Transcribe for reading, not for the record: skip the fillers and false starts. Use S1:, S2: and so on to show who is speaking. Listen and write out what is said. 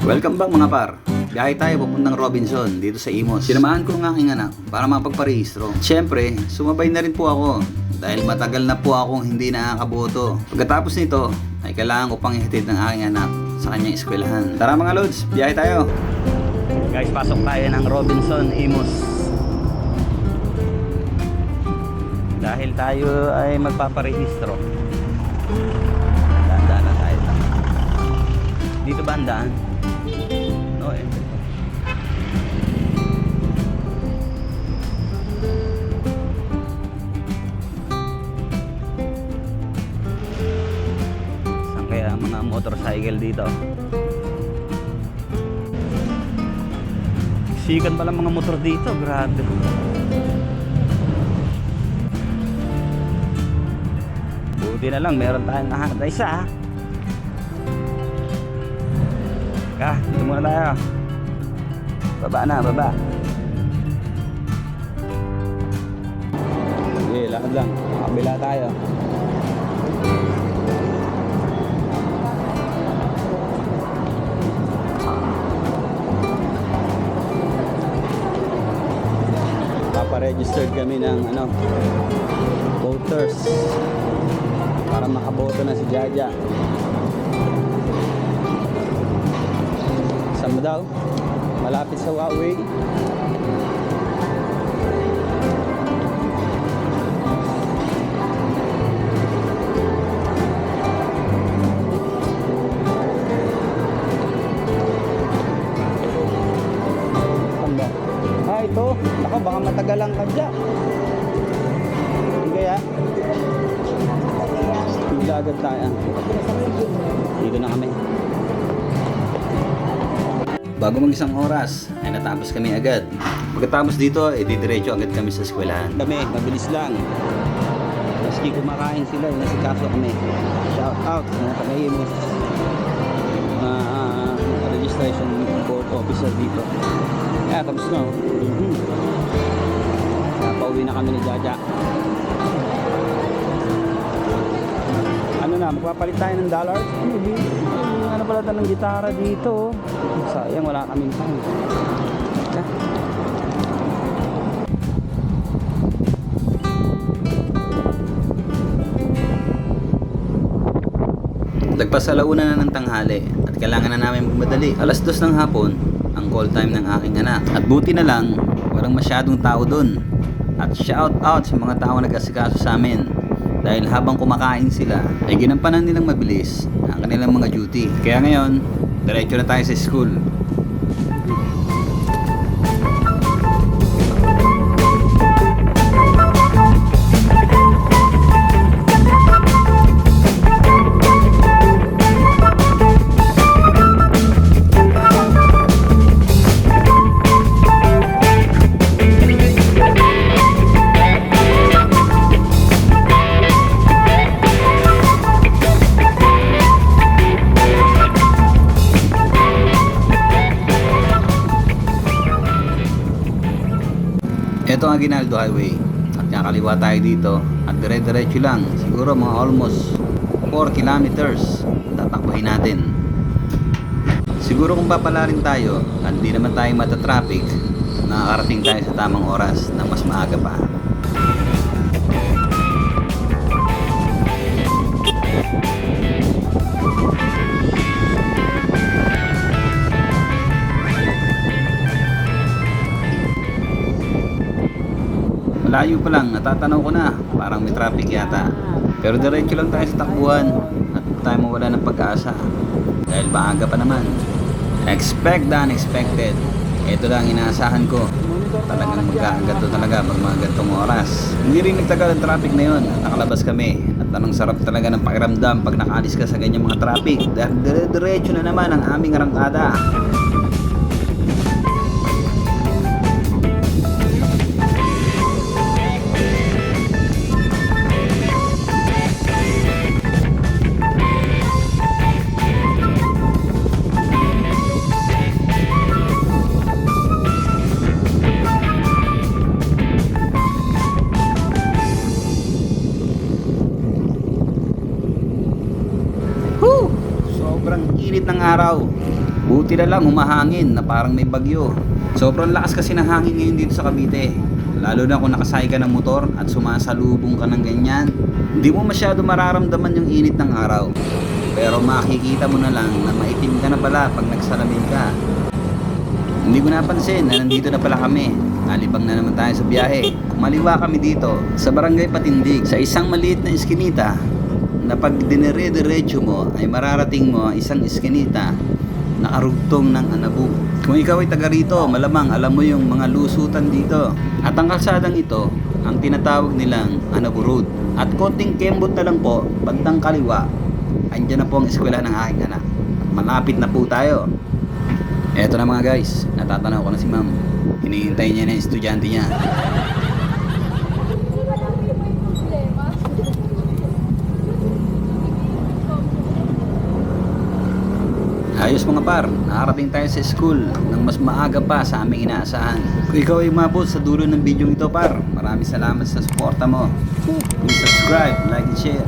S1: Welcome back mga par. Biyahe tayo papuntang Robinson dito sa Imos. Sinamahan ko ng aking anak para mapagparehistro. Siyempre, sumabay na rin po ako dahil matagal na po akong hindi nakakaboto. Pagkatapos nito, ay kailangan ko pang ihatid ng aking anak sa kanyang eskwelahan. Tara mga lods, biyahe tayo. Guys, pasok tayo ng Robinson, Imos. Dahil tayo ay magpaparehistro. Daan na tayo. Dito ba ang daan? No eh. Saan kaya ang mga motorcycle dito? Sikan pala mga motor dito, grabe. Buti na lang, meron tayong nakakita isa. Dito muna tayo. Baba na, baba. Sige, lakad lang. Kabila tayo. Papa-registered kami ng voters para makaboto na si Jaja. Saan mo daw? Malapit sa Huawei. Ito. Ako, baka matagalan ka dyan. Hindi kaya? Bigla agad tayo. Dito na kami. Bago mag isang oras, ay natapos kami agad. Pagkatapos dito, didiretso agad kami sa eskwelahan. Kami, mabilis lang. Maski kumakain sila, nasikaso kami. Shout out sa mga taga-Imos. Registration board officer dito. Kaya, tapos na. Pauwi na kami ni Jaja. Ano na, magpapalit tayo ng dollar? Ano pala tayo ng gitara dito? Sayang, wala kaming time. Lagpas sa alauna na ng tanghali at kailangan na namin magmadali. 2:00 ng hapon ang call time ng aking anak. At buti na lang, walang masyadong tao dun. At shout out sa mga tao nag-asikaso sa amin. Dahil habang kumakain sila, ay ginampanan nilang mabilis ang kanilang mga duty. Kaya ngayon, diretso na tayo sa school. Ito ang Aguinaldo Highway at kakaliwa tayo dito at dire-diretso lang, siguro mga almost 4 kilometers tatakbuhin natin. Siguro kung papala rin tayo at di naman tayo matatraffic, nakakarating tayo sa tamang oras na mas maaga pa. Malayo pa lang, natatanaw ko na, parang may traffic yata. Pero diretso lang tayo sa takbuhan at tayo mawala ng pag-asa. Dahil maaga pa naman. Expect the unexpected. Ito lang inaasahan ko. Talagang magkagato talaga pag mga gantong oras. Hindi rin nagtagal ang traffic na yun. Nakalabas kami. At anong sarap talaga ng pakiramdam pag nakaalis ka sa ganyang mga traffic. Dahil diretso na naman ang aming arangkada. Sobrang init ng araw. Buti na lang humahangin na parang may bagyo. Sobrang lakas kasi ng hangin ngayon dito sa Cavite. Lalo na kung nakasakay ka ng motor at sumasalubong ka ng ganyan. Hindi mo masyado mararamdaman yung init ng araw. Pero makikita mo na lang na maitim ka na pala pag nagsalamin ka. Hindi ko napansin na nandito na pala kami. Alibang na naman tayo sa biyahe. Maliwa kami dito sa Barangay Patindig, sa isang maliit na iskinita na pag dinire-diretso mo ay mararating mo ang isang iskinita na karugtong ng Anabug. Kung ikaw ay taga rito, malamang alam mo yung mga lusutan dito. At ang kalsadang ito, ang tinatawag nilang Anabug Road. At konting kembot na lang po, bandang kaliwa, andyan na po ang eskwela ng aking anak. Malapit na po tayo. Eto na mga guys, natatanaw ko na si ma'am. Hinihintay niya na yung estudyante niya. Ayos mga par, nakarating tayo sa school nang mas maaga pa sa aming inaasahan. Kung ikaw ay umabot sa dulo ng video ito par, maraming salamat sa suporta mo. Please subscribe, like and share.